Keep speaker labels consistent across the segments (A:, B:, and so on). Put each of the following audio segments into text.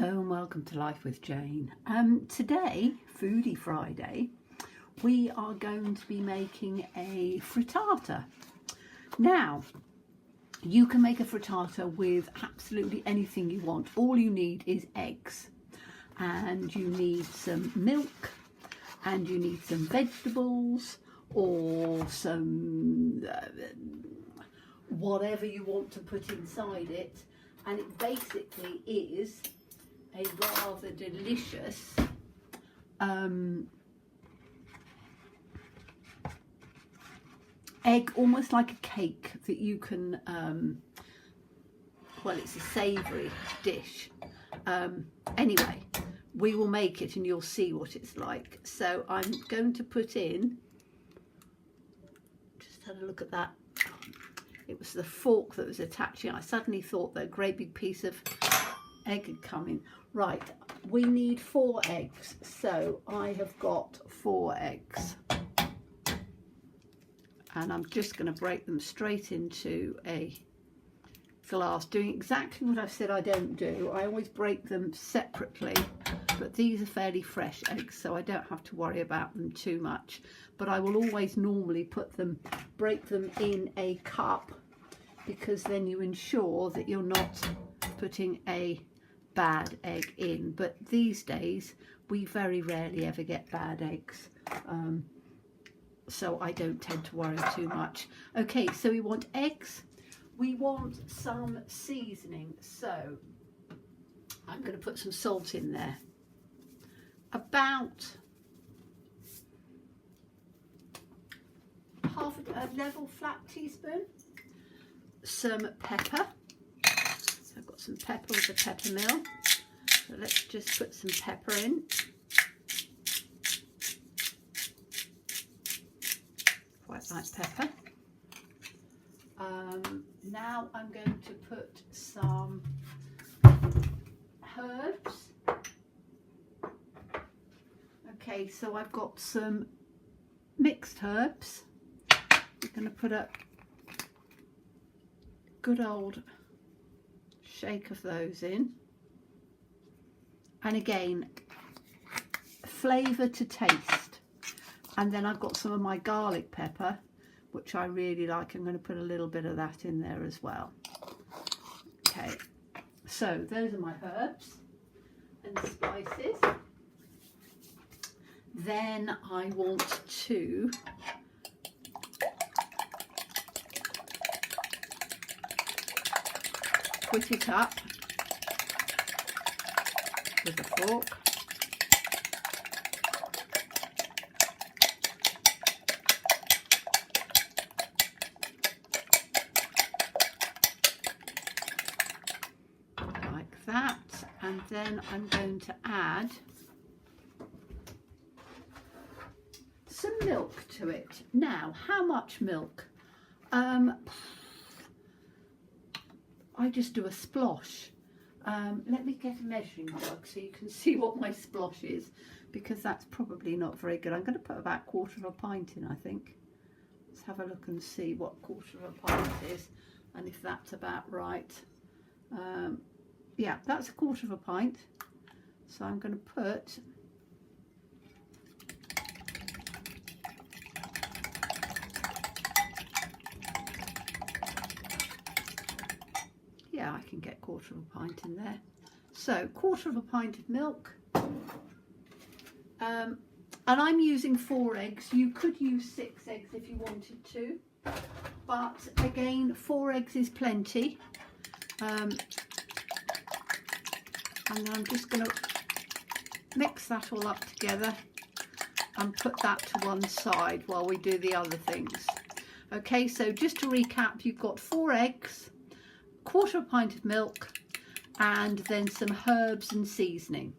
A: Hello and welcome to Life with Jane. Today, Foodie Friday, we are going to be making a frittata. Now, you can make a frittata with absolutely anything you want. All you need is eggs, and you need some milk, and you need some vegetables, or some whatever you want to put inside it. And it basically is a rather delicious egg, almost like a cake that you can, well, it's a savoury dish. Anyway, we will make it and you'll see what it's like. So I'm going to put in, just had a look at that. It was the fork that was attaching. I suddenly thought that a great big piece of egg had come in. Right, we need 4 eggs. So I have got 4 eggs. And I'm just going to break them straight into a glass, doing exactly what I've said I don't do. I always break them separately, but these are fairly fresh eggs, so I don't have to worry about them too much. But I will always normally break them in a cup, because then you ensure that you're not putting a bad egg in. But these days we very rarely ever get bad eggs, so I don't tend to worry too much. Okay, so we want eggs, we want some seasoning, so I'm going to put some salt in there, about half a level flat teaspoon. Some pepper, so I've got some pepper with the pepper mill, so let's just put some pepper in. Quite like pepper. Now I'm going to put some herbs. Okay, so I've got some mixed herbs. I'm going to put a good old shake of those in, and again, flavour to taste. And then I've got some of my garlic pepper, which I really like. I'm going to put a little bit of that in there as well. Okay, so those are my herbs and spices. Then I want to put it up with a fork. Like that, and then I'm going to add some milk to it. Now, how much milk? I just do a splosh. Let me get a measuring jug so you can see what my splosh is, because that's probably not very good. I'm going to put about 1/4 of a pint in, I think. Let's have a look and see what 1/4 of a pint is, and if that's about right. Yeah, that's 1/4 of a pint. So I'm going to put I can get 1/4 of a pint in there. So 1/4 of a pint of milk, and I'm using 4 eggs. You could use 6 eggs if you wanted to, but again, 4 eggs is plenty. And I'm just going to mix that all up together and put that to one side while we do the other things. Okay, so just to recap, you've got 4 eggs, 1/4 of a pint of milk, and then some herbs and seasoning.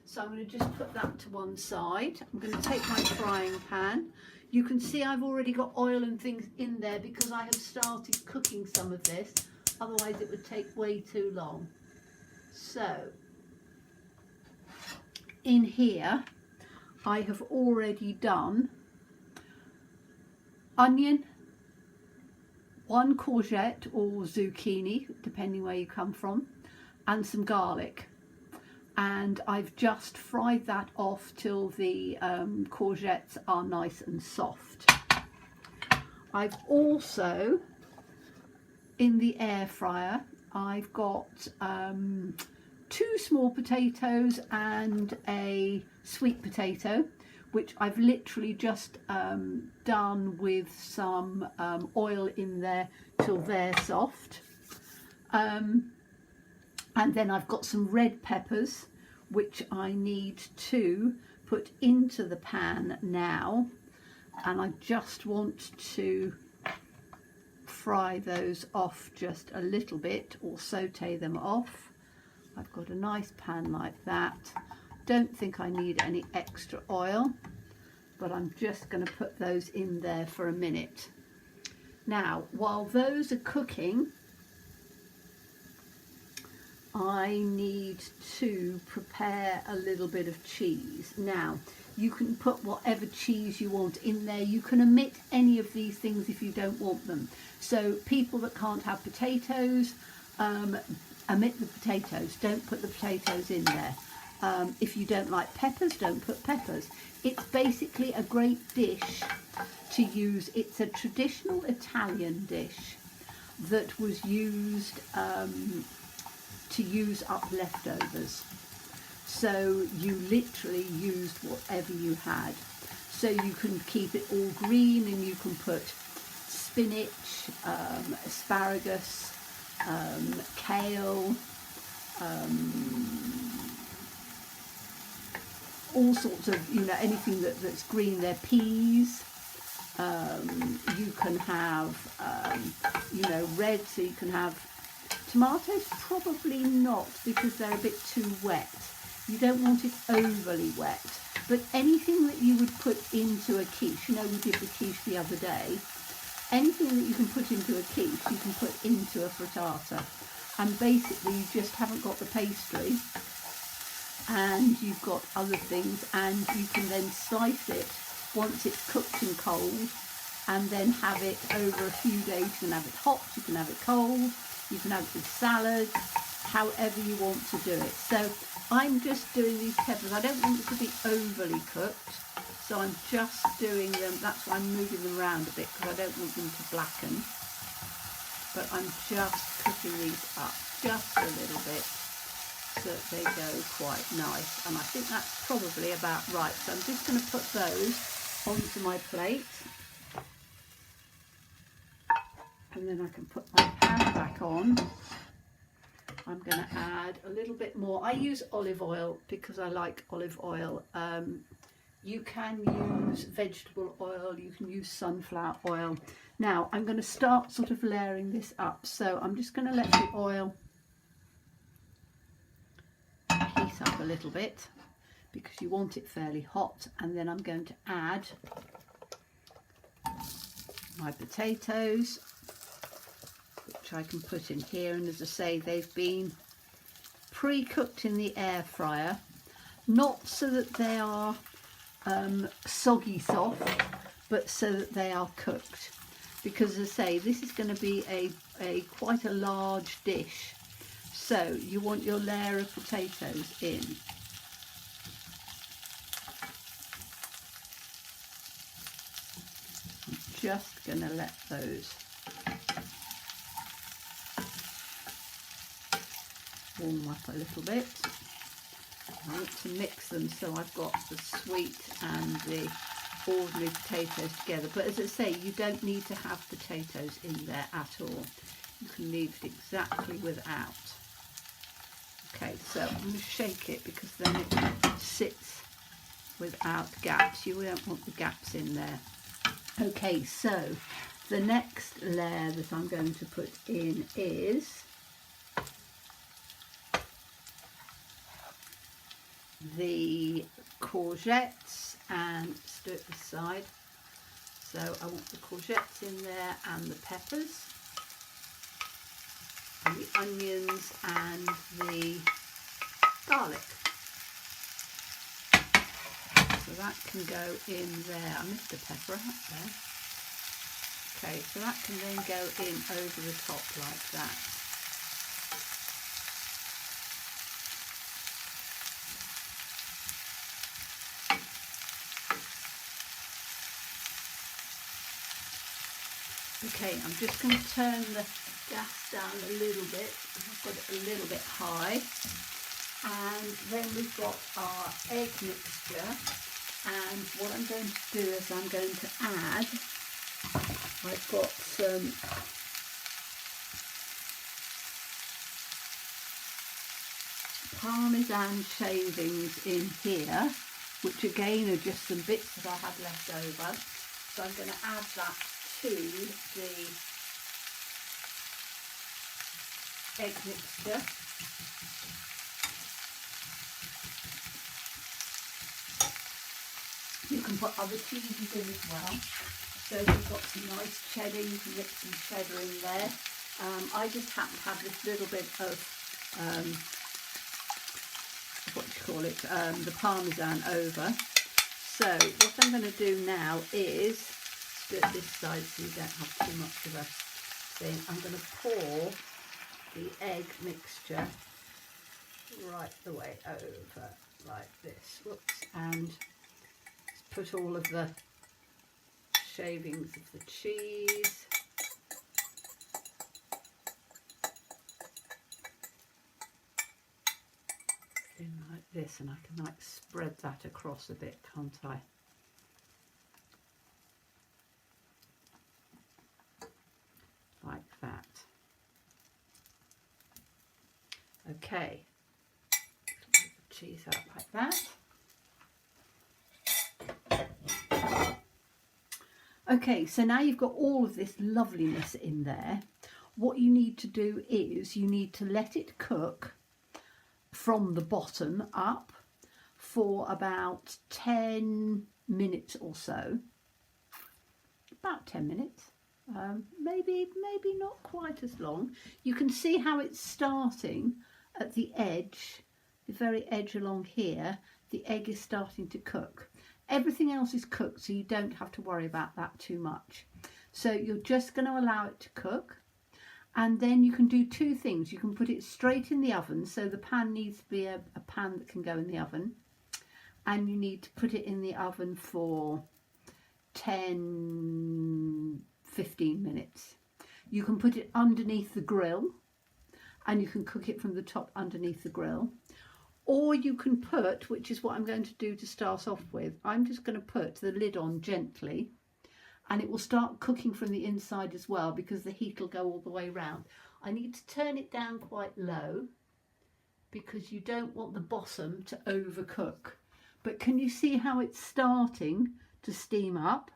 A: So I'm going to just put that to one side. I'm going to take my frying pan. You can see I've already got oil and things in there because I have started cooking some of this, otherwise it would take way too long. So in here I have already done onion, 1 courgette or zucchini, depending where you come from, and some garlic. and I've just fried that off till the courgettes are nice and soft. I've also, in the air fryer, I've got 2 small potatoes and a sweet potato, which I've literally just done with some oil in there till they're soft. And then I've got some red peppers, which I need to put into the pan now, and I just want to fry those off just a little bit, or saute them off. I've got a nice pan like that. Don't think I need any extra oil, but I'm just going to put those in there for a minute. Now, while those are cooking, I need to prepare a little bit of cheese. Now, you can put whatever cheese you want in there. You can omit any of these things if you don't want them. So people that can't have potatoes, omit the potatoes. Don't put the potatoes in there. If you don't like peppers, don't put peppers. It's basically a great dish to use. It's a traditional Italian dish that was used to use up leftovers. So you literally used whatever you had. So you can keep it all green, and you can put spinach, asparagus, kale, all sorts of, you know, anything that's green there, peas. You can have, you know, red, so you can have tomatoes, probably not, because they're a bit too wet. You don't want it overly wet, but anything that you would put into a quiche, you know, we did the quiche the other day, anything that you can put into a quiche, you can put into a frittata. And basically you just haven't got the pastry, and you've got other things, and you can then slice it once it's cooked and cold, and then have it over a few days. You can have it hot, you can have it cold, you can have it with salad, however you want to do it. So I'm just doing these peppers. I don't want it to be overly cooked, so I'm just doing them. That's why I'm moving them around a bit, because I don't want them to blacken. But I'm just cooking these up just a little bit so that they go quite nice. And I think that's probably about right. So I'm just going to put those onto my plate. And then I can put my pan back on. I'm going to add a little bit more. I use olive oil because I like olive oil. You can use vegetable oil, you can use sunflower oil. Now I'm going to start sort of layering this up. So I'm just going to let the oil heat up a little bit, because you want it fairly hot. And then I'm going to add my potatoes, which I can put in here. And as I say, they've been pre-cooked in the air fryer, not so that they are soggy soft, but so that they are cooked, because as I say, this is going to be a quite a large dish, so you want your layer of potatoes in. I'm just going to let those warm up a little bit. I want to mix them so I've got the sweet and the ordinary potatoes together. But as I say, you don't need to have potatoes in there at all. You can leave it exactly without. Okay, so I'm going to shake it, because then it sits without gaps. You don't want the gaps in there. Okay, so the next layer that I'm going to put in is the courgettes, and let's do it this side. So I want the courgettes in there, and the peppers, and the onions, and the garlic. So that can go in there. I missed a pepper out there. Okay, so that can then go in over the top like that. Okay, I'm just going to turn the gas down a little bit. I've got it a little bit high. And then we've got our egg mixture. And what I'm going to do is I'm going to add, I've got some Parmesan shavings in here, which again are just some bits that I have left over. So I'm going to add that to the egg mixture. You can put other cheeses in as well. So if you've got some nice cheddar, you can mix some cheddar in there. I just happen to have this little bit of the Parmesan over. So what I'm going to do now is do it this side so you don't have too much of a thing. I'm going to pour the egg mixture right the way over like this. Whoops, and put all of the shavings of the cheese. In like this, and I can like spread that across a bit, can't I? Like that. Okay. Put the cheese out like that. Okay, so now you've got all of this loveliness in there. What you need to do is you need to let it cook from the bottom up for about 10 minutes or so. About 10 minutes. Maybe not quite as long. You can see how it's starting at the edge, the very edge along here. The egg is starting to cook. Everything else is cooked, so you don't have to worry about that too much. So you're just going to allow it to cook, and then you can do two things. You can put it straight in the oven, so the pan needs to be a pan that can go in the oven, and you need to put it in the oven for 10-15 minutes. You can put it underneath the grill, and you can cook it from the top underneath the grill. Or you can put, which is what I'm going to do to start off with, I'm just going to put the lid on gently, and it will start cooking from the inside as well, because the heat will go all the way round. I need to turn it down quite low because you don't want the bottom to overcook. But can you see how it's starting to steam up?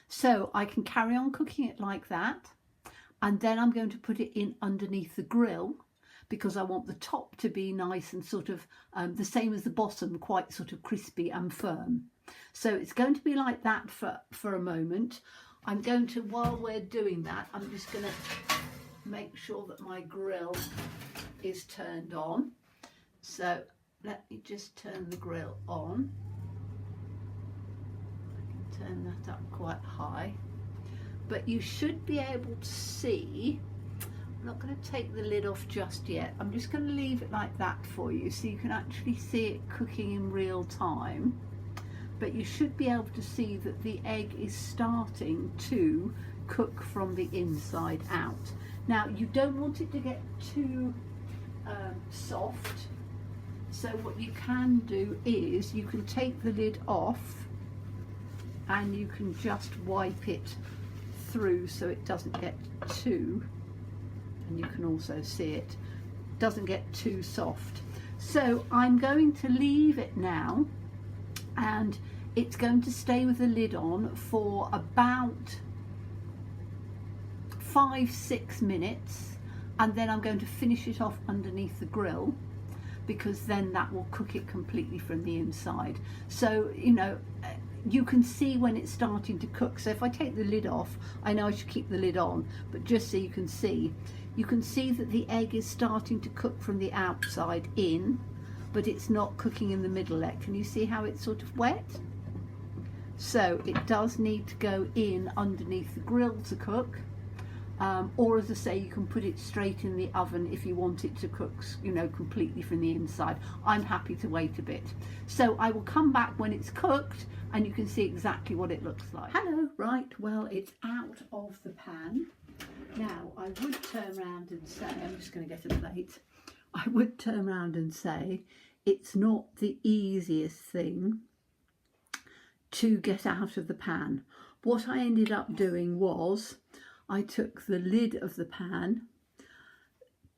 A: So I can carry on cooking it like that, and then I'm going to put it in underneath the grill, because I want the top to be nice and sort of the same as the bottom, quite sort of crispy and firm. So it's going to be like that for a moment. I'm going to, while we're doing that, I'm just going to make sure that my grill is turned on. So let me just turn the grill on. I can turn that up quite high. But you should be able to see, I'm not going to take the lid off just yet. I'm just going to leave it like that for you so you can actually see it cooking in real time. But you should be able to see that the egg is starting to cook from the inside out. Now, you don't want it to get too soft. So what you can do is you can take the lid off and you can just wipe it through so it doesn't get too, and you can also see it doesn't get too soft. So I'm going to leave it now, and it's going to stay with the lid on for about 5-6 minutes, and then I'm going to finish it off underneath the grill, because then that will cook it completely from the inside. So, you know, you can see when it's starting to cook. So if I take the lid off, I know I should keep the lid on, but just so you can see that the egg is starting to cook from the outside in, but it's not cooking in the middle yet. Can you see how it's sort of wet? So it does need to go in underneath the grill to cook. or as I say, you can put it straight in the oven if you want it to cook, you know, completely from the inside. I'm happy to wait a bit. So I will come back when it's cooked and you can see exactly what it looks like. Hello, right, well, it's out of the pan. Now, I would turn around and say, I'm just going to get a plate. I would turn around and say it's not the easiest thing to get out of the pan. What I ended up doing was I took the lid of the pan,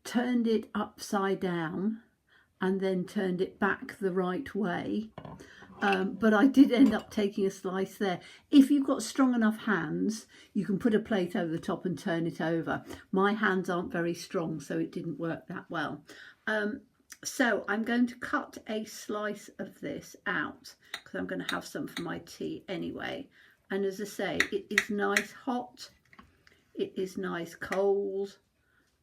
A: turned it upside down and then turned it back the right way. But I did end up taking a slice there. If you've got strong enough hands, you can put a plate over the top and turn it over. My hands aren't very strong, so it didn't work that well. So I'm going to cut a slice of this out because I'm going to have some for my tea anyway. And as I say, it is nice hot. It is nice cold.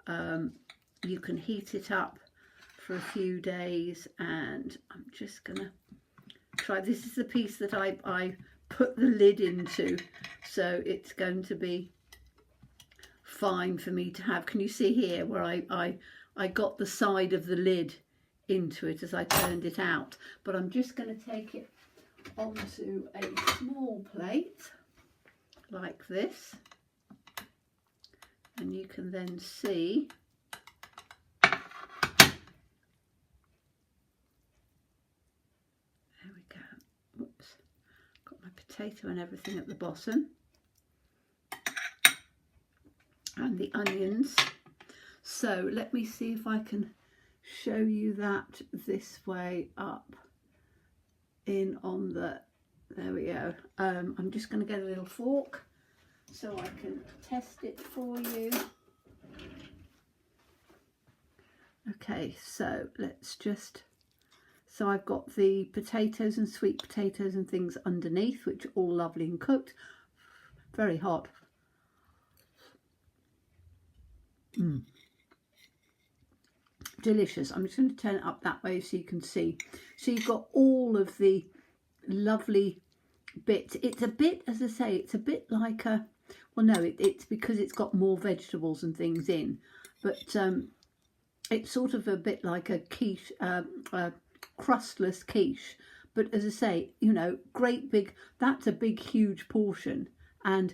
A: You can heat it up for a few days, and I'm just gonna try. This is the piece that I put the lid into, so it's going to be fine for me to have. Can you see here where I got the side of the lid into it as I turned it out? But I'm just going to take it onto a small plate like this. And you can then see there we go. Whoops, got my potato and everything at the bottom, and the onions. So let me see if I can show you that this way up in on the, there we go. I'm just going to get a little fork so I can test it for you. Okay, so let's just, so I've got the potatoes and sweet potatoes and things underneath, which are all lovely and cooked. Very hot. Delicious. I'm just going to turn it up that way so you can see. So you've got all of the lovely bits. It's a bit, as I say, it's a bit like a, well, no, it's because it's got more vegetables and things in, but it's sort of a bit like a quiche, crustless quiche. But as I say, you know, great big, that's a big, huge portion, and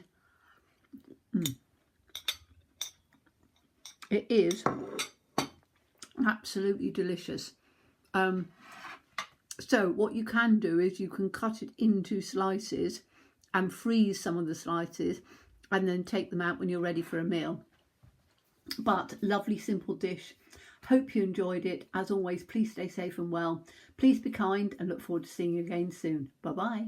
A: it is absolutely delicious. So what you can do is you can cut it into slices and freeze some of the slices and then take them out when you're ready for a meal. But lovely simple dish. Hope you enjoyed it. As always, please stay safe and well. Please be kind and look forward to seeing you again soon. Bye bye.